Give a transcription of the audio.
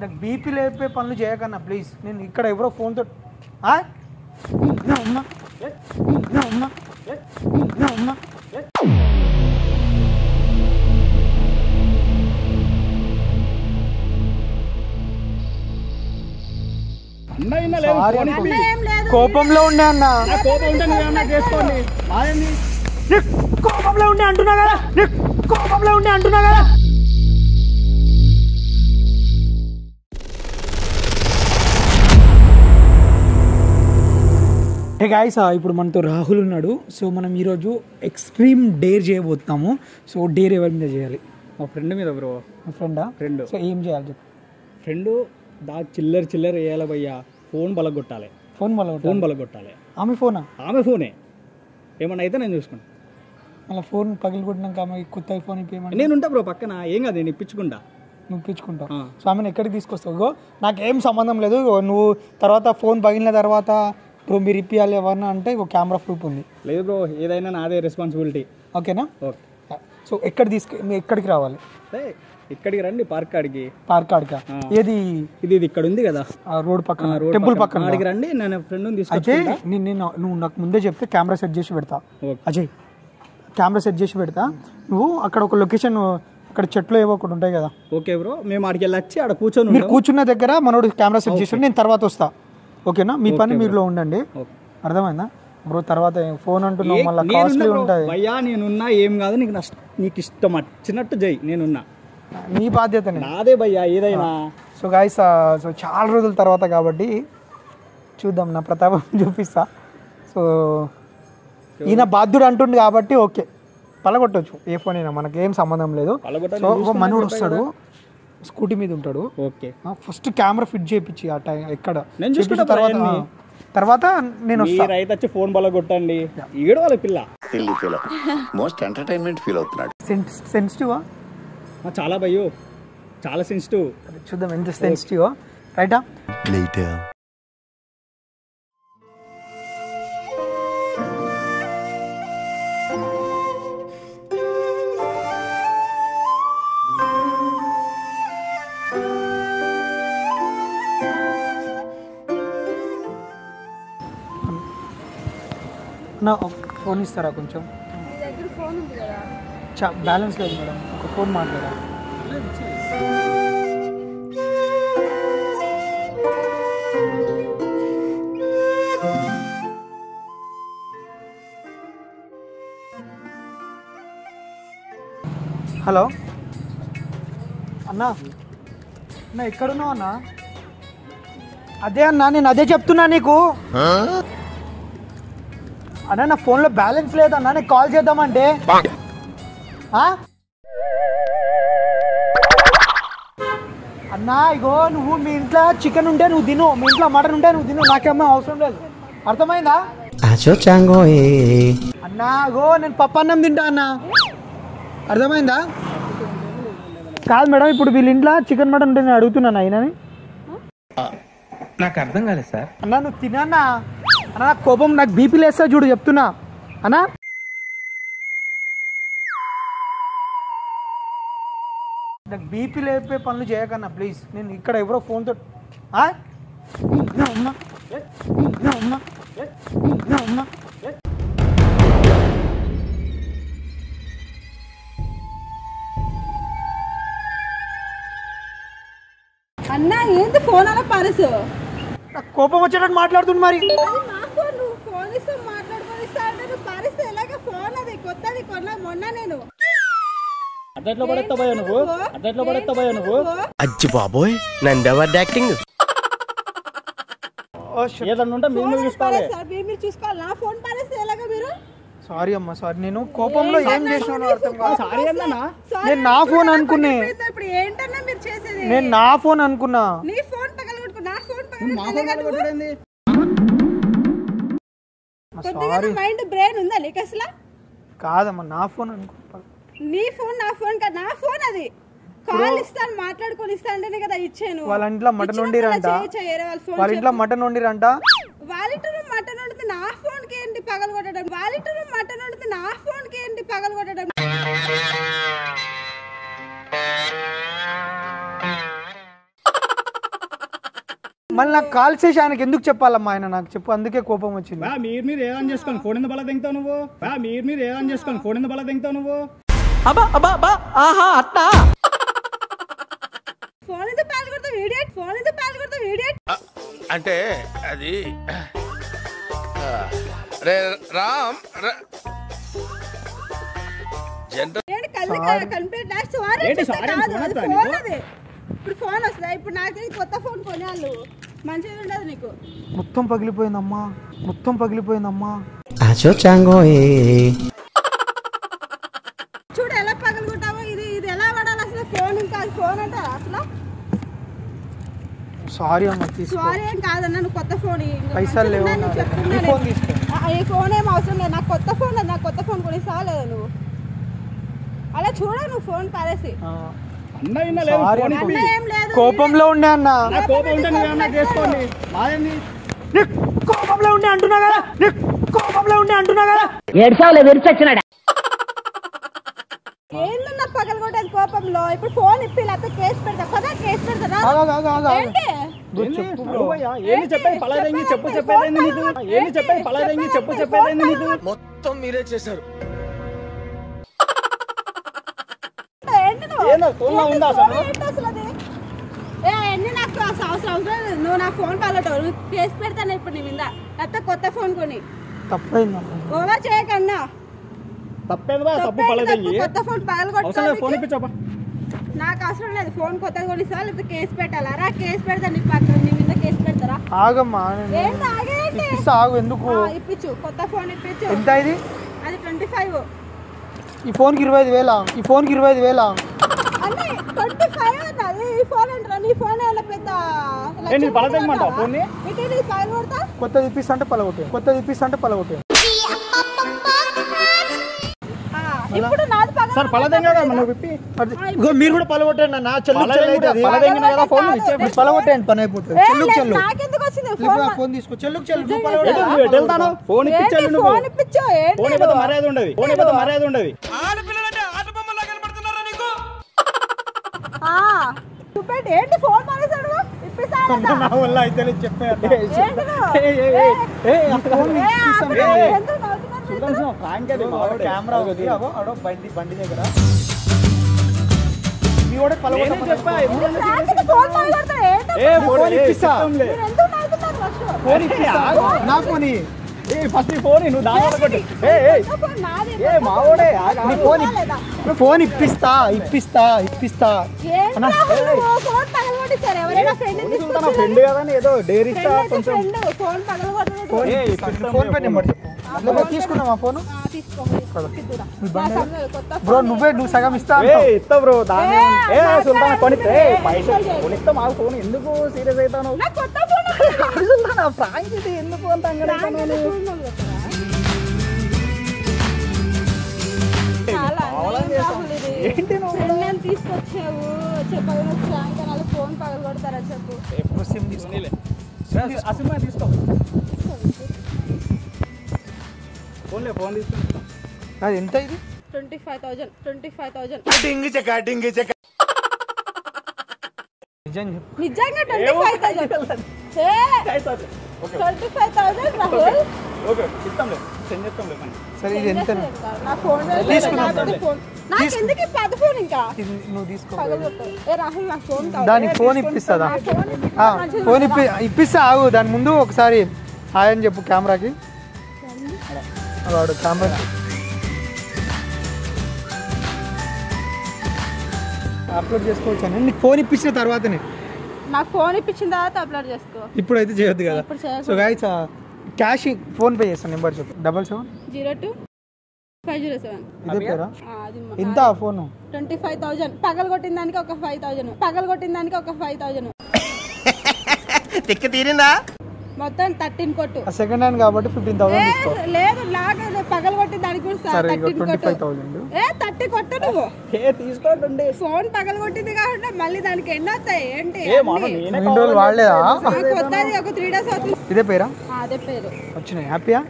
నాకు బీపీ లేపే పనులు చేయకన్నా ప్లీజ్. నేను ఇక్కడ ఎవరో ఫోన్తో కోపంలో ఉండే అన్న, కోపంలో ఉండే అంటున్నా కదా, కోపంలో ఉండే అంటున్నా కదా. హే గాయ్స్, ఇప్పుడు మనతో రాహుల్ ఉన్నాడు. సో మనం ఈరోజు ఎక్స్ట్రీమ్ డేర్ చేయబోతున్నాము. సో డేర్ ఎవరి మీద చేయాలి? మా ఫ్రెండ్ మీద బ్రో. మా ఫ్రెండా? ఫ్రెండ్. సో ఏం చేయాలి చెప్పు. ఫ్రెండ్ చిల్లర వేయాలి భయ్యా. ఫోన్ బలగొట్టాలి. ఫోన్ బలగొట్టాలి. ఆమె ఫోనా? ఆమె ఫోనే. ఏమన్నా అయితే నేను చూసుకుంటా. అలా ఫోన్ పగిలి కొట్టినాక ఆమె కొత్త ఫోన్ ఇప్పేయమని నేను ఉంటా బ్రో పక్కన. ఏం కాదు, నేను ఇప్పించుకుంటా. నువ్వు ఇప్పించుకుంటావు. సో ఆమెను ఎక్కడికి తీసుకొస్తావు? నాకేం సంబంధం లేదు. నువ్వు తర్వాత ఫోన్ పగిలిన తర్వాత బ్రో మీరు ఇప్పియాలి ఎవరన్నా అంటే కెమెరా ప్రూఫ్ ఉంది. లేదు బ్రో, ఏదైనా నాదే రెస్పాన్సిబిలిటీ. ఓకేనా? ఓకే. సో ఎక్కడికి రావాలి? ఇక్కడికి రండి, పార్క్ కాడికి. పార్క్ కాడికా? ఏది? ఇది ఇక్కడ ఉంది కదా, రోడ్ పక్కన, టెంపుల్ పక్కన. అడిగి రండి, నేను ఫ్రెండ్ అయితే నువ్వు నాకు ముందే చెప్తే కెమెరా సెట్ చేసి పెడతా. అజయ్, కెమెరా సెట్ చేసి పెడతా. నువ్వు అక్కడ ఒక లొకేషన్, అక్కడ చెట్లు ఏవో ఒకటి ఉంటాయి కదా. ఓకే బ్రో, మేము ఆడికి వెళ్ళి వచ్చి ఆడ కూర్చొని మీరు కూర్చున్న దగ్గర మనోడు కెమెరా సెట్ చేసి నేను తర్వాత వస్తా. ఓకేనా? మీ పని మీరులో ఉండండి. అర్థమైందా బ్రో? తర్వాత ఫోన్ అంటున్నావు మళ్ళీ కాస్ట్లీ ఉంటుంది. భయ్యా నేనున్నా, ఏం కాదు, నీకు ఇష్టం వచ్చినట్టు జై, నేనున్నా. నీ బాధ్యత నాదే భయ్యా ఏదైనా. సో గాయ్స్, సో చాలా రోజుల తర్వాత కాబట్టి చూద్దాం, నా ప్రతాపం చూపిస్తా. సో ఈయన బాధ్యుడు అంటుండు కాబట్టి ఓకే, పలగొట్టవచ్చు ఏ ఫోన్ అయినా, మనకి ఏం సంబంధం లేదు. సో ఒక మనోడు వస్తాడు, స్కూటీ మీద ఉంటాడు. ఓకే, ఫస్ట్ కెమెరా ఫిట్ చేయించి ఆ టైం ఎక్కడ తర్వాత నేను రైతు వచ్చి ఫోన్ బలగొట్టండి. ఈడు వాళ్ళ పిల్ల మోస్ట్ ఎంటర్టైన్మెంట్ ఫీల్ అవుతున్నాడు. సెన్సిటివా? చాలా భయ్యో, చాలా సెన్సిటివ్. చూద్దాం ఎంత సెన్సిటివ్. రైటా? నా ఫోన్ ఇస్తారా కొంచెం? బ్యాలెన్స్ లేదు మేడం, ఒక ఫోన్ మాట్లాడా. హలో అన్నా, అన్నా ఎక్కడున్నావు అన్నా? అదే అన్నా, నేను అదే చెప్తున్నా నీకు. అన్నా నా ఫోన్లో బ్యాలెన్స్ లేదన్నా, నేను కాల్ చేద్దామంటే. అన్నా ఇగో, నువ్వు మీ ఇంట్లో చికెన్ ఉంటే నువ్వు తిను, మీ ఇంట్లో మటన్ ఉంటే నువ్వు తిను, నాకేమో అవసరం లేదు. అర్థమైందా అన్నా? ఇగో నేను పప్పు అన్నం తింటా అన్నా, అర్థమైందా? కాదు మేడం, ఇప్పుడు వీళ్ళ ఇంట్లో చికెన్ మటన్ ఉంటే నేను అడుగుతున్నాను అయినని. నాకు అర్థం కాలేదు సార్. అన్నా నువ్వు తినన్నా అన్న, నాకు కోపం, నాకు బీపీ లేస్తా చూడు చెప్తున్నా అన్నా. నాకు బీపీ లేపే పనులు చేయకన్నా ప్లీజ్. నేను ఇక్కడ ఎవరో ఫోన్తో అన్నా ఏంటి ఫోన్ అలా పరసు? నాకు కోపం వచ్చేటట్టు మాట్లాడుతుంది. మరి అచ్చి బాబోయ్, నందెవర్ యాక్టింగ్. సారీ అమ్మా, సారీ. నేను కోపంలో ఏం చేసినానో అర్థం కాదు. నేను నా ఫోన్ అనుకున్నా, నేను నా ఫోన్ అనుకున్నా. కాదమ్మా, నా ఫోన్ అనుకుంటా. నీ ఫోన్ నా ఫోన్ కాదు, నా ఫోన్ అది. కాల్ ఇస్తాను, మాట్లాడుకొని ఇస్తాను కదా ఇచ్చాను. వాళ్ళ ఇంట్లో మటన్ వండిరంట, వాళ్ళ ఇంట్లో మటన్ వండిరంట. వాళ్ళ ఇంట్లో మటన్ వండితే నా ఫోన్ కి ఏంటి పగలు కొట్టడం? వాళ్ళ ఇంట్లో మటన్ వండితే నా ఫోన్ కి ఏంటి పగలు కొట్టడం? మళ్ళీ నాకు కాల్ చేసి ఆయనకి ఎందుకు చెప్పాలమ్మా ఆయన నాకు చెప్పు, అందుకే కోపం వచ్చింది. మీరు ఏదని చేసుకొని ఫోన్ ఎందుకు బల దింగుతావు నువ్వు? మీరు ఏదని చేసుకొని ఫోన్ ఎందుకు బల దింగుతావు నువ్వు? ఫోన్ ఎందుకు పాల్గొడతావు ఇడియట్? ఫోన్ ఎందుకు పాల్గొడతావు ఇడియట్? అంటే అది రామ్ ఏంటి కళ్ళు కనిపెట్టా? సారీ కాదు, అది ఫోన్ అది. ఇప్పుడు ఫోన్ వస్తుందా? ఇప్పుడు నాకు తెలియదు, కొత్త ఫోన్ కొనేవాళ్ళు మంచిగా ఉండదు నీకు. మొత్తం పగిలిపోయిందమ్మా, మొత్తం పగిలిపోయిందమ్మా. చూడు ఎలా పగలగొట్టావో. ఇది ఇది ఎలా వాడాలి అసలు? ఫోన్ ఇంకా ఫోన్ అంటే అసలు సారీ అమ్మా, తీసుకో. సారీ ఏం కాదన్నా, నువ్వు కొత్త ఫోన్ పైసలు లేవు ఈ ఫోన్ తీసుకో. ఈ ఫోన్ ఏం అవసరం లేదు, నాకు కొత్త ఫోన్ లేదు. నాకు కొత్త ఫోన్ కొనిస్తావా లేదా నువ్వు? అలా చూడ నువ్వు ఫోన్ పారేసి. అన్న ఏం లేదు, కోపంలో ఉండే అన్న, కోపంలో ఉండే అంటున్నా కదా, కోపంలో ఉండే అంటున్నా కదా. ఏందన్నా పగలగొట్టేది కోపంలో? ఇప్పుడు ఫోన్ ఇప్పి లేకపోతే కేసు పెడతా కదా, కేసు పెడతా. ఏంటి మొత్తం మీరే చేశారు. నువ్వు నా ఫోన్ పగలటవు, నువ్వు కేసు పెడతాను ఇప్పుడు నీ మీద. లేకపోతే కొత్త ఫోన్ కొని తప్పైందమ్మా, ఓవర్ చేయకన్నా. కొత్త ఫోన్ పగలగొట్టు. నాకు అవసరం లేదు, ఫోన్ కొత్తగా కొనిస్తా లేకపోతే కేసు పెట్టాలా? రా కేసు పెడతా నీ పక్కన, నీ మీద కేసు పెడతారా? ఆగమ్మా, ఏంటి ఆగేంటి? ఆగు, ఎందుకు? ఇప్పించు, కొత్త ఫోన్ ఇప్పించు. ఎంత ఇది? అది 25. ఈ ఫోన్కి 25,000? ఈ ఫోన్కి 25,000? అన్నీ 25 అన్నది. ఈ ఫోన్ అంటారా? నీ ఫోన్ ఏమైనా పెద్ద ఇటు పగలగొడతా. కొత్తది ఇప్పిస్తా అంటే పలగొట్టే, కొత్తది ఇప్పిస్తా అంటే పలగొట్టే. ఇప్పుడు నాది మీరు కూడా పలగొట్టండి అన్న, పలగొట్టండి, పని అయిపోతుంది. చెల్లుకు చెల్లు, నాకెందుకు వచ్చింది ఫోన్ తీసుకో. చెల్లుకు చెల్లు, మర్యాద ఉండదు. చూపెట్టి ఏంటి ఫోన్ మానేసాడు? ఇప్పిస్తాను కెమెరా బండి దగ్గర నా ఫోన్ ఫస్ట్ ఫోన్ నువ్వు దాని ఫోన్ ఇప్పిస్తా ఇప్పిస్తా ఇప్పిస్తా. ఫ్రెండ్ కదా ఏదో డైరీ కొంచెం ఫోన్ పే నెంబర్ చెప్పు. తీసుకున్నావా ఫోన్? బ్రో నువ్వు సగం ఇస్తా ఇస్తా బ్రో. దాని పైసలు కొనిస్తా. మాకు ఫోన్ ఎందుకు సీరియస్ అవుతాను? ఫ్రాంక్ ఇది ఎందుకు అంత ఏంటి నువ్వు తీసుకొచ్చావు? చెప్పాలి ఫోన్ పగలు కొడతారా చెప్పు. ఎప్పుడు సిమ్ తీసుకోలే, ఆ సినిమా తీసుకో. ఫోన్లే, ఫోన్ తీసుకుని. అది ఎంత ఇది? 25,000. 25,000 నిజంగా 25,000. 25,000 రాహుల్. ఓకే ఇస్తాంలే, సెండ్ చేస్తాంలే. సరే ఇది ఎంత? నా ఫోన్ నాకు ఎందుకు ఈ పెద్ద ఫోన్? ఇంకా నువ్వు తీసుకో. రాహుల్ నా ఫోన్ దానికి ఫోన్ ఇప్పిస్తుందా? ఫోన్ ఇప్పిస్తా. ఆగు, దాని ముందు ఒకసారి హాయ్ అని చెప్పు కెమెరాకి. వాడు కెమెరా అప్లోడ్ చేసుకోవచ్చు. నీకు ఫోన్ ఇప్పించిన తర్వాతనే. నాకు ఫోన్ ఇప్పించిన తర్వాత అప్లోడ్ చేసుకో. ఇప్పుడైతే చేయొద్దు కదా. So guys cash phone pay చేస్తాను. నెంబర్ చెప్పు. 7702 ఇదే పేరా? ఎంత ఫోన్? 25,000. పగలు కొట్టిన దానికి ఒక 5,000. పగలు కొట్టిన దానికి ఒక 5,000. తిక్క తీరిందా? మొత్తం 13 కొట్టు. సెకండ్ హ్యాండ్ కాబట్టి 15,000 తీసుకో. లేదు లాగదు, పగలు కొట్టి దానికి కూడా 25,000. 30 కొట్టు నువ్వు. తీసుకోండి. ఫోన్ పగలు కొట్టింది కాబట్టి మళ్ళీ దానికి ఎన్ని వస్తాయి ఏంటి? వాడలేదా? కొత్తది ఒక 3 days అవుతుంది. ఇదే పేరా? అదే పేరు. వచ్చినాయి. హ్యాపీయా?